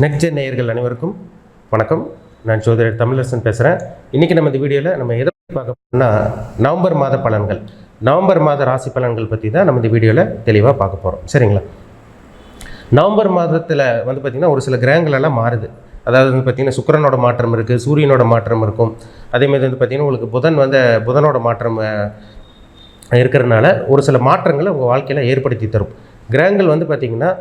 Next gen நேயர்கள் அனைவருக்கும் வணக்கம். நான் ஜோதிடர் தமிழரசன் பேசுகிறேன். இன்றைக்கி நம்ம இந்த வீடியோவில் நம்ம எதை பார்க்க போகிறோம்னா நவம்பர் மாத பலன்கள், நவம்பர் மாத ராசி பலன்கள் பற்றி தான் நம்ம இந்த வீடியோவில் தெளிவாக பார்க்க போகிறோம். சரிங்களா? நவம்பர் மாதத்தில் பார்த்திங்கன்னா ஒரு சில கிரகங்கள் எல்லாம் மாறுது. அதாவது பார்த்திங்கன்னா சுக்கிரனோட மாற்றம் இருக்குது, சூரியனோட மாற்றம் இருக்கும். அதேமாதிரி பார்த்திங்கன்னா உங்களுக்கு புதனோட மாற்றம் இருக்கிறதுனால ஒரு சில மாற்றங்களை உங்கள் வாழ்க்கையில் ஏற்படுத்தி தரும். கிரகங்கள் பார்த்திங்கன்னா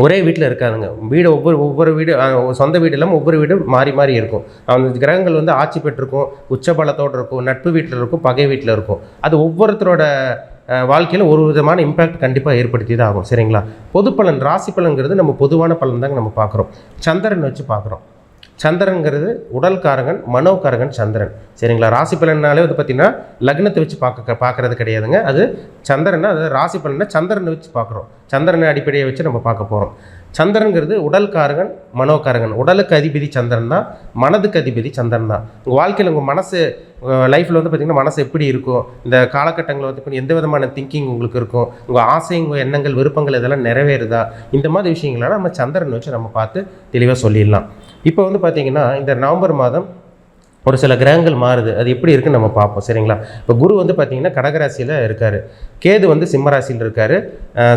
ஒரே வீட்டில் இருக்காதுங்க. வீடு ஒவ்வொரு வீடு சொந்த வீடு இல்லாமல் ஒவ்வொரு வீடு மாறி மாறி இருக்கும். அந்த கிரகங்கள் ஆட்சி பெற்றிருக்கும், உச்சபலத்தோடு இருக்கும், நட்பு வீட்டில் இருக்கும், பகை வீட்டில் இருக்கும். அது ஒவ்வொருத்தரோட வாழ்க்கையில் ஒரு விதமான இம்பேக்ட் கண்டிப்பாக ஏற்படுத்தி தான் ஆகும். சரிங்களா? பொது பலன், ராசி பலன்கிறது நம்ம பொதுவான பலன் தாங்க நம்ம பார்க்குறோம். சந்திரன் வச்சு பார்க்குறோம். சந்திரன்கிறது உடல்காரகன், மனோகாரகன் சந்திரன். சரிங்களா? ராசி பலனாலே பார்த்திங்கன்னா லக்னத்தை வச்சு பார்க்குறது கிடையாதுங்க. அது சந்திரனை, அதாவது ராசி பலனை சந்திரனை வச்சு பார்க்குறோம். சந்திரனை அடிப்படையை வச்சு நம்ம பார்க்க போகிறோம். சந்திரன்கிறது உடல்காரகன், மனோகாரகன். உடலுக்கு அதிபதி சந்திரன் தான், மனதுக்கு அதிபதி சந்திரன் தான். உங்கள் வாழ்க்கையில் உங்கள் மனசு லைஃப்பில் பார்த்திங்கன்னா மனசு எப்படி இருக்கும், இந்த காலகட்டங்களில் எந்த விதமான திங்கிங் உங்களுக்கு இருக்கும், உங்கள் ஆசை, உங்கள் எண்ணங்கள், விருப்பங்கள் இதெல்லாம் நிறைவேறுதா, இந்த மாதிரி விஷயங்களால் நம்ம சந்திரன் வச்சு நம்ம பார்த்து தெளிவாக சொல்லிடலாம். இப்போ பார்த்திங்கன்னா இந்த நவம்பர் மாதம் ஒரு சில கிரகங்கள் மாறுது. அது எப்படி இருக்குன்னு நம்ம பார்ப்போம். சரிங்களா? இப்போ குரு பார்த்திங்கன்னா கடகராசியில் இருக்கார், கேது சிம்மராசியில் இருக்கார்,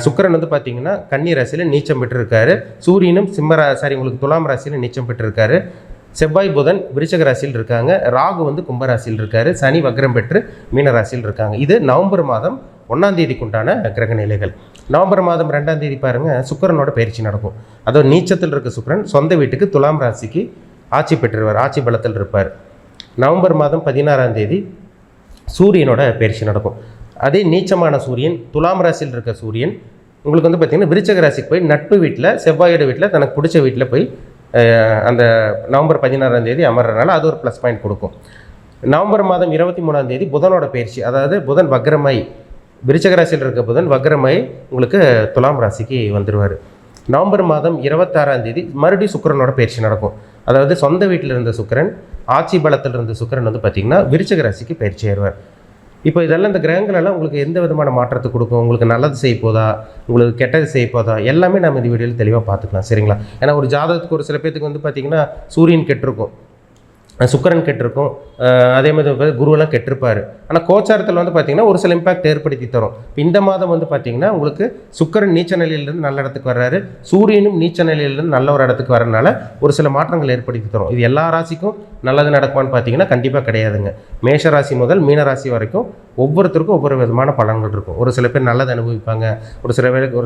சுக்கிரன் பார்த்திங்கன்னா கன்னி ராசியில் நீச்சம் பெற்றிருக்காரு, சூரியனும் உங்களுக்கு துலாம் ராசியில் நீச்சம் பெற்றிருக்காரு, செவ்வாய் புதன் விருச்சக ராசியில் இருக்காங்க, ராகு கும்பராசியில் இருக்கார், சனி வக்ரம் பெற்று மீனராசியில் இருக்காங்க. இது நவம்பர் மாதம் 1ஆம் தேதிக்குண்டான கிரக நிலைகள். நவம்பர் மாதம் 2ஆம் தேதி பாருங்கள், சுக்கிரனோட பயிற்சி நடக்கும். அதோ நீச்சத்தில் இருக்க சுக்கிரன் சொந்த வீட்டுக்கு துலாம் ராசிக்கு ஆட்சி பெற்றுருவார், ஆட்சி பலத்தில் இருப்பார். நவம்பர் மாதம் 16ஆம் தேதி சூரியனோட பயிற்சி நடக்கும். அதே நீச்சமான சூரியன், துலாம் ராசியில் இருக்க சூரியன் உங்களுக்கு பார்த்திங்கன்னா விருச்சக ராசிக்கு போய் நட்பு வீட்டில், செவ்வாயோட வீட்டில், தனக்கு பிடிச்ச வீட்டில் போய் அந்த நவம்பர் 16ஆம் தேதி அமர்றதுனால அது ஒரு ப்ளஸ் பாயிண்ட் கொடுக்கும். நவம்பர் மாதம் 23ஆம் தேதி புதனோட பயிற்சி, அதாவது புதன் வக்ரமாய், விருச்சக ராசியில் இருக்க புதன் வக்ரமாய் உங்களுக்கு துலாம் ராசிக்கு வந்துடுவார். நவம்பர் மாதம் 26ஆம் தேதி மறுபடியும் சுக்கிரனோட பயிற்சி நடக்கும். அதாவது சொந்த வீட்டில் இருந்த சுக்கிரன், ஆட்சி பலத்தில் இருந்த சுக்கிரன் பார்த்திங்கன்னா விருச்சக ராசிக்கு பயிற்சி ஆயிடுவார். இப்போ இதெல்லாம் இந்த கிரகங்கள் எல்லாம் உங்களுக்கு எந்த விதமான மாற்றத்தை கொடுக்கும், உங்களுக்கு நல்லது செய்ய போதா, உங்களுக்கு கெட்டது செய்ய போதா, எல்லாமே நம்ம இந்த வீடியோவில் தெளிவாக பார்த்துக்கலாம். சரிங்களா? ஏன்னா ஒரு ஜாதகத்துக்கு ஒரு சில பேருக்கு பார்த்திங்கன்னா சூரியன் கெட்டிருக்கும், சுக்கிரன் கெட்டிருக்கும், அதே மாதிரி குருவெல்லாம் கெட்டிருப்பார். ஆனால் கோச்சாரத்தில் பார்த்திங்கன்னா ஒரு சில இம்பாக்ட் ஏற்படுத்தி தரும். இப்போ இந்த மாதம் பார்த்திங்கன்னா உங்களுக்கு சுக்கிரன் நீச்ச நிலையிலேருந்து நல்ல இடத்துக்கு வர்றாரு, சூரியனும் நீச்ச நிலையிலேருந்து நல்ல ஒரு இடத்துக்கு வரனால ஒரு சில மாற்றங்கள் ஏற்படுத்தி தரும். இது எல்லா ராசிக்கும் நல்லது நடக்குமான்னு பார்த்திங்கன்னா கண்டிப்பாக கிடையாதுங்க. மேஷ ராசி முதல் மீன ராசி வரைக்கும் ஒவ்வொருத்தருக்கும் ஒவ்வொரு விதமான பலன்கள் இருக்கும். ஒரு சில பேர் நல்லது அனுபவிப்பாங்க, ஒரு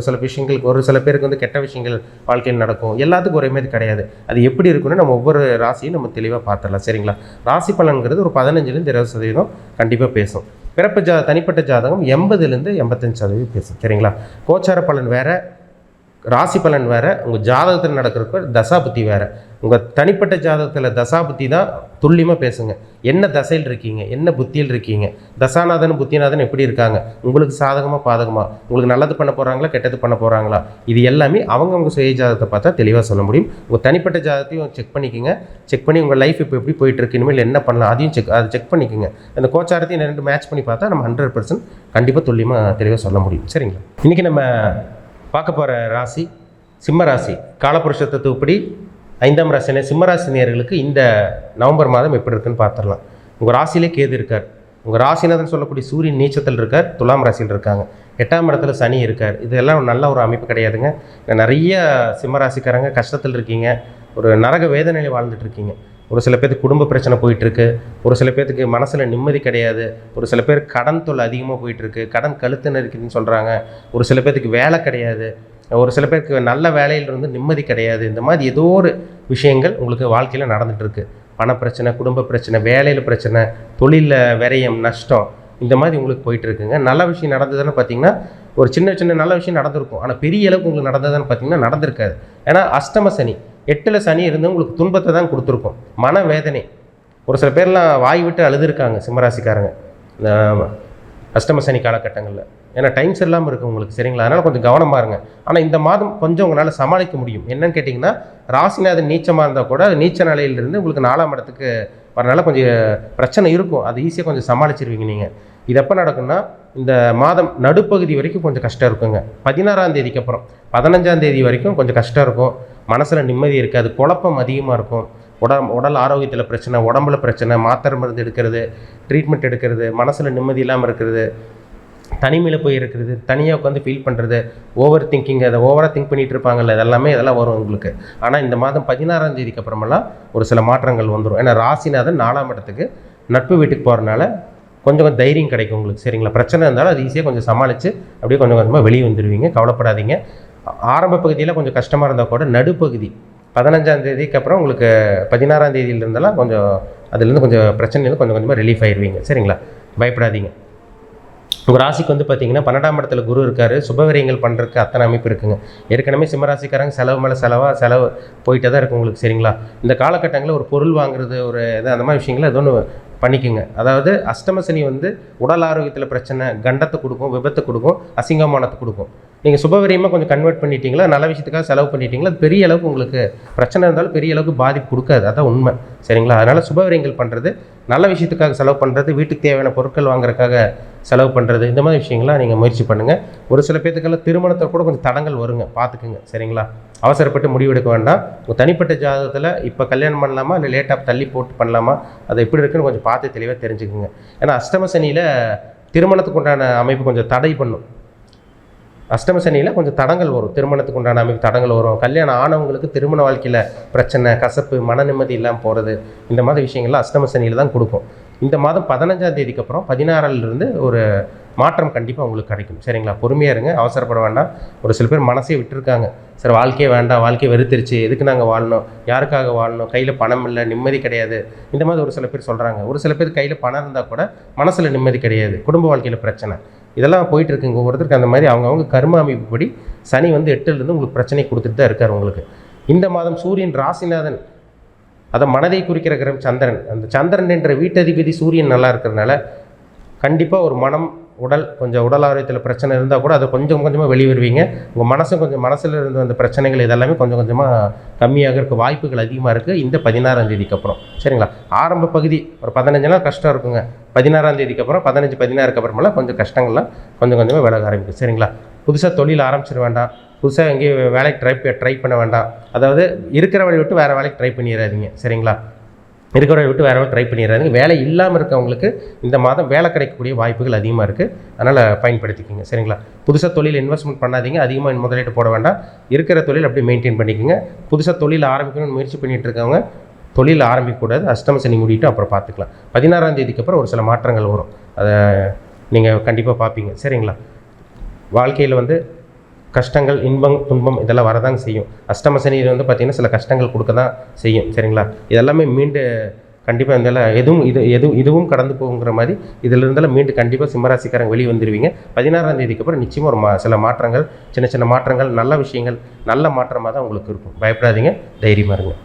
சில விஷயங்களுக்கு, ஒரு சில பேருக்கு கெட்ட விஷயங்கள் வாழ்க்கையில் நடக்கும். எல்லாத்துக்கும் ஒரே மாதிரி கிடையாது. அது எப்படி இருக்குன்னு நம்ம ஒவ்வொரு ராசியும் நம்ம தெளிவாக பார்த்துடலாம். சரிங்களா? ராசி பலன்கிறது ஒரு 15% 20% கண்டிப்பாக பேசும். தனிப்பட்ட ஜாதகம் 80% 85% பேசும். சரிங்களா? கோச்சார பலன் வேறு, ராசி பலன் வேறு, உங்கள் ஜாதகத்தில் நடக்கிறப்ப தசாபுத்தி வேறு. உங்கள் தனிப்பட்ட ஜாதகத்தில் தசாபுத்தி தான் துல்லியமாக பேசுங்க. என்ன தசையில் இருக்கீங்க, என்ன புத்தியில் இருக்கீங்க, தசாநாதன் புத்திநாதன் எப்படி இருக்காங்க, உங்களுக்கு சாதகமாக பாதகமாக, உங்களுக்கு நல்லது பண்ண போகிறாங்களா, கெட்டது பண்ண போகிறாங்களா, இது எல்லாமே அவங்கவுங்க சுய ஜாதகத்தை பார்த்தா தெளிவாக சொல்ல முடியும். உங்கள் தனிப்பட்ட ஜாதகத்தையும் செக் பண்ணிக்கோங்க. செக் பண்ணி உங்கள் லைஃப் இப்போ எப்படி போயிட்டுருக்கு, இனிமேல் என்ன பண்ணலாம், அதையும் செக் பண்ணிக்கோங்க. அந்த கோச்சாரத்தையும் 2 மேட்ச் பண்ணி பார்த்தா நம்ம 100% கண்டிப்பாக துல்லியமாக தெளிவாக சொல்ல முடியும். சரிங்களா? இன்றைக்கி நம்ம பார்க்க போகிற ராசி சிம்ம ராசி. காலபுருஷ தத்துவப்படி 5ஆம் ராசின சிம்மராசி நேயர்களுக்கு இந்த நவம்பர் மாதம் எப்படி இருக்குன்னு பார்த்துடலாம். உங்கள் ராசியிலே கேது இருக்கார், உங்கள் ராசிநாதன் சொல்லக்கூடிய சூரியன் நீச்சத்தில் இருக்கார், துலாம் ராசியில் இருக்காங்க, 8ஆம் இடத்துல சனி இருக்கார். இதெல்லாம் நல்ல ஒரு அமைப்பு கிடையாதுங்க. நிறைய சிம்மராசிக்காரங்க கஷ்டத்தில் இருக்கீங்க, ஒரு நரக வேதனையில் வாழ்ந்துட்டுருக்கீங்க. ஒரு சில பேருக்கு குடும்ப பிரச்சனை போயிட்டுருக்கு, ஒரு சில பேருக்கு மனசில் நிம்மதி கிடையாது, ஒரு சில பேர் கடன் தொல்லை அதிகமாக போயிட்டுருக்கு, கடன் கழுத்து நெருக்குதுன்னு சொல்கிறாங்க, ஒரு சில பேருக்கு வேலை கிடையாது, ஒரு சில பேருக்கு நல்ல வேலையிலிருந்து நிம்மதி கிடையாது. இந்த மாதிரி ஏதோ ஒரு விஷயங்கள் உங்களுக்கு வாழ்க்கையில் நடந்துகிட்ருக்கு. பணப்பிரச்சனை, குடும்ப பிரச்சனை, வேலையில் பிரச்சனை, தொழிலில் விரயம், நஷ்டம், இந்த மாதிரி உங்களுக்கு போயிட்டுருக்குங்க. நல்ல விஷயம் நடந்ததுன்னு பார்த்திங்கன்னா ஒரு சின்ன நல்ல விஷயம் நடந்திருக்கும், ஆனால் பெரிய அளவுக்கு உங்களுக்கு நடந்ததுன்னு பார்த்திங்கன்னா நடந்திருக்காது. ஏன்னா அஷ்டம சனி, 8ல் சனி இருந்து உங்களுக்கு துன்பத்தை தான் கொடுத்துருக்கும், மன வேதனை. ஒரு சில பேர்லாம் வாய் விட்டு அழுதுருக்காங்க சிம்மராசிக்காரங்க அஷ்டம சனி காலகட்டங்களில். ஏன்னா டைம்ஸ் இல்லாமல் இருக்குது உங்களுக்கு. சரிங்களா? அதனால் கொஞ்சம் கவனமாக இருங்க. ஆனால் இந்த மாதம் கொஞ்சம் உங்களால் சமாளிக்க முடியும். என்னன்னு கேட்டிங்கன்னா, ராசிநாதன் நீச்சமாக இருந்தால் கூட நீச்ச நிலையிலிருந்து உங்களுக்கு 4ஆம் இடத்துக்கு வரனால கொஞ்சம் பிரச்சனை இருக்கும். அது ஈஸியாக கொஞ்சம் சமாளிச்சிருவீங்க நீங்கள். இது எப்போ நடக்கும்னா, இந்த மாதம் நடுப்பகுதி வரைக்கும் கொஞ்சம் கஷ்டம் இருக்குங்க. 16ஆம் தேதிக்கு அப்புறம் 15ஆம் தேதி வரைக்கும் கொஞ்சம் கஷ்டம் இருக்கும். மனசில் நிம்மதி இருக்காது, குழப்பம் அதிகமாக இருக்கும், உடல் ஆரோக்கியத்தில் பிரச்சனை, உடம்புல பிரச்சனை, மாத்திரை மருந்து எடுக்கிறது, ட்ரீட்மெண்ட் எடுக்கிறது, மனசில் நிம்மதி இல்லாமல் இருக்கிறது, தனிமையில் போய் இருக்கிறது, தனியாக உட்காந்து ஃபீல் பண்ணுறது, ஓவர் திங்கிங், அதை ஓவராக திங்க் பண்ணிகிட்டு இருப்பாங்கல்ல, இதெல்லாம் வரும் உங்களுக்கு. ஆனால் இந்த மாதம் 16ஆம் தேதிக்கு அப்புறமெல்லாம் ஒரு சில மாற்றங்கள் வந்துடும். ஏன்னா ராசிநாதன் 4ஆம் இடத்துக்கு நட்பு வீட்டுக்கு போகிறனால கொஞ்சம் தைரியம் கிடைக்கும் உங்களுக்கு. சரிங்களா? பிரச்சனை இருந்தாலும் அது ஈஸியாக கொஞ்சம் சமாளித்து அப்படியே கொஞ்சம் கொஞ்சமாக வெளியே வந்துடுவீங்க. கவலைப்படாதீங்க. ஆரம்ப பகுதியில் கொஞ்சம் கஷ்டமாக இருந்தால் கூட நடுப்பகுதி 15ஆம் தேதிக்கு அப்புறம் உங்களுக்கு 16ஆம் தேதியிலிருந்தெல்லாம் கொஞ்சம் அதுலேருந்து கொஞ்சம் பிரச்சனையிலேருந்து கொஞ்சம் கொஞ்சமாக ரிலீஃப் ஆயிடுவீங்க. சரிங்களா? பயப்படாதீங்க. உங்கள் ராசிக்கு வந்து பார்த்தீங்கன்னா 12ஆம் இடத்துல குரு இருக்கார். சுபவிரயங்கள் பண்ணுறதுக்கு அத்தனை அமைப்பு இருக்குங்க. ஏற்கனவே சிம்மராசிக்காரங்க செலவு மேலே செலவு போயிட்டே தான் இருக்கும் உங்களுக்கு. சரிங்களா? இந்த காலகட்டங்களில் ஒரு பொருள் வாங்குறது, ஒரு இது அந்த மாதிரி விஷயங்களை ஏதோ ஒன்று பண்ணிக்கோங்க. அதாவது அஷ்டம சனி வந்து உடல் ஆரோக்கியத்தில் பிரச்சனை, கண்டத்தை கொடுக்கும், விபத்தை கொடுக்கும், அசிங்கமானத்தை கொடுக்கும். நீங்கள் சுபவிரயமாக கொஞ்சம் கன்வெர்ட் பண்ணிட்டீங்களா, நல்ல விஷயத்துக்காக செலவு பண்ணிட்டீங்களா, அது பெரிய அளவுக்கு உங்களுக்கு பிரச்சனை இருந்தாலும் பெரிய அளவுக்கு பாதிப்பு கொடுக்காது. அதான் உண்மை. சரிங்களா? அதனால் சுபவிரயங்கள் பண்ணுறது, நல்ல விஷயத்துக்காக செலவு பண்ணுறது, வீட்டுக்கு தேவையான பொருட்கள் வாங்குறதுக்காக செலவு பண்ணுறது, இந்த மாதிரி விஷயங்கள்லாம் நீங்கள் முயற்சி பண்ணுங்கள். ஒரு சில பேத்துக்கெல்லாம் திருமணத்தை கூட கொஞ்சம் தடங்கள் வருங்க, பார்த்துக்குங்க. சரிங்களா? அவசரப்பட்டு முடிவெடுக்க வேண்டாம். உங்கள் தனிப்பட்ட ஜாதகத்தில் இப்போ கல்யாணம் பண்ணலாமா இல்லை லேட்டாக தள்ளி போட்டு பண்ணலாமா, அதை எப்படி இருக்குன்னு கொஞ்சம் பார்த்து தெளிவாக தெரிஞ்சுக்குங்க. ஏன்னா அஷ்டம சனியில் திருமணத்துக்கு உண்டான அமைப்பு கொஞ்சம் தடை பண்ணும். அஷ்டம சனியில் கொஞ்சம் தடங்கள் வரும், திருமணத்துக்கு உண்டான அமைப்பு தடங்கள் வரும். கல்யாணம் ஆனவங்களுக்கு திருமண வாழ்க்கையில் பிரச்சனை, கசப்பு, மன நிம்மதி இல்லாமல் போகிறது, இந்த மாதிரி விஷயங்கள்லாம் அஷ்டம சனியில் தான் கொடுக்கும். இந்த மாதம் 15ஆம் தேதிக்கு அப்புறம் 16லிருந்து ஒரு மாற்றம் கண்டிப்பாக உங்களுக்கு கிடைக்கும். சரிங்களா? பொறுமையாக இருங்க, அவசரப்பட வேண்டாம். ஒரு சில பேர் மனசே விட்டுருக்காங்க. சார் வாழ்க்கையே வேண்டாம், வாழ்க்கையை வெறுத்துருச்சு, எதுக்கு நாங்கள் வாழணும், யாருக்காக வாழணும், கையில் பணம் இல்லை, நிம்மதி கிடையாது, இந்த மாதிரி ஒரு சில பேர் சொல்கிறாங்க. ஒரு சில பேர் கையில் பணம் இருந்தால் கூட மனசில் நிம்மதி கிடையாது, குடும்ப வாழ்க்கையில் பிரச்சனை, இதெல்லாம் போயிட்டுருக்குங்க. ஒவ்வொருத்தருக்கு அந்த மாதிரி அவங்கவுங்க கர்ம அமைப்புப்படி சனி வந்து 8லேருந்து உங்களுக்கு பிரச்சனை கொடுத்துட்டு தான் இருக்கார் உங்களுக்கு. இந்த மாதம் சூரியன் ராசிநாதன், அதை மனதை குறிக்கிற கிரகம் சந்திரன், அந்த சந்திரன் என்ற வீட்டதிபதி சூரியன் நல்லா இருக்கிறதுனால கண்டிப்பாக ஒரு மனம், உடல் ஆரோக்கியத்தில் பிரச்சனை இருந்தால் கூட அதை கொஞ்சம் கொஞ்சமாக வெளியே வருவீங்க. உங்கள் கொஞ்சம் மனசில் இருந்த அந்த பிரச்சனைகள் இதெல்லாமே கொஞ்சம் கொஞ்சமாக கம்மியாக இருக்க வாய்ப்புகள் அதிகமாக இருக்குது இந்த 16ஆம் தேதிக்கு அப்புறம். சரிங்களா? ஆரம்ப பகுதி ஒரு 15 நாள் கஷ்டம் இருக்குங்க. 16ஆம் தேதிக்கு அப்புறம் 15, 16க்கு அப்புறமெல்லாம் கொஞ்சம் கஷ்டங்கள்லாம் கொஞ்சம் கொஞ்சமாக விலக ஆரம்பிக்கும். சரிங்களா? புதுசாக தொழில் ஆரம்பிச்சிட வேண்டாம், புதுசாக எங்கேயும் வேலைக்கு ட்ரை பண்ண வேண்டாம். அதாவது இருக்கிற வேலையை விட்டு வேறு வேலைக்கு ட்ரை பண்ணிடாதீங்க. சரிங்களா? இருக்கிற விட்டு வேறு ட்ரை பண்ணிடுறாங்க. வேலை இல்லாமல் இருக்கவங்களுக்கு இந்த மாதம் வேலை கிடைக்கக்கூடிய வாய்ப்புகள் அதிகமாக இருக்குது. அதனால் பயன்படுத்திக்கோங்க. சரிங்களா? புதுசாக தொழில் இன்வெஸ்ட்மெண்ட் பண்ணாதீங்க, அதிகமாக முதலீட்டு போட வேண்டாம். இருக்கிற தொழில் அப்படியே மெயின்டைன் பண்ணிக்கோங்க. புதுசாக தொழில் ஆரம்பிக்கணும்னு முயற்சி பண்ணிகிட்டு இருக்கவங்க தொழில் ஆரம்பிக்கக்கூடாது, அஷ்டம சனி முடிவிட்டு அப்புறம் பார்த்துக்கலாம். 16ஆம் தேதிக்கு அப்புறம் ஒரு சில மாற்றங்கள் வரும், அதை நீங்கள் கண்டிப்பாக பார்ப்பீங்க. சரிங்களா? வாழ்க்கையில் வந்து கஷ்டங்கள், இன்பம், துன்பம் இதெல்லாம் வரதாங்க செய்யும். அஷ்டம சனியில் வந்து பார்த்திங்கன்னா சில கஷ்டங்கள் கொடுக்க தான் செய்யும். சரிங்களா? இதெல்லாமே மீண்டு கண்டிப்பாக இதெல்லாம் இதுவும் கடந்து போகுங்கிற மாதிரி இதிலிருந்தெல்லாம் மீண்டு கண்டிப்பாக சிம்மராசிக்காரங்க வெளியே வந்துடுவீங்க. 16ஆம் தேதிக்கு அப்புறம் நிச்சயமாக ஒரு சில மாற்றங்கள், சின்ன சின்ன மாற்றங்கள், நல்ல விஷயங்கள், நல்ல மாற்றமாக தான் உங்களுக்கு இருக்கும். பயப்படாதீங்க, தைரியமாக இருங்க.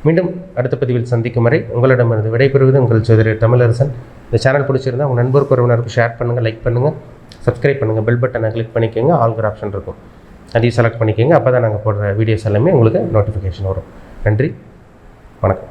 மீண்டும் அடுத்த பதிவில் சந்திக்கும் வரை உங்களிடமிருந்து விடைபெறுவது உங்கள் ஜோதிடர் தமிழரசன். இந்த சேனல் பிடிச்சிருந்தால் உங்கள் நண்பருக்கு உறவினருக்கு ஷேர் பண்ணுங்கள், லைக் பண்ணுங்கள், சப்ஸ்கிரைப் பண்ணுங்கள், பெல் பட்டனை கிளிக் பண்ணிக்கோங்க, ஆல்கிற ஆப்ஷன் இருக்கும், அதையும் செலக்ட் பண்ணிக்கோங்க. அப்போ தான் நாங்கள் போடுற வீடியோஸ் எல்லாமே உங்களுக்கு நோட்டிஃபிகேஷன் வரும். நன்றி, வணக்கம்.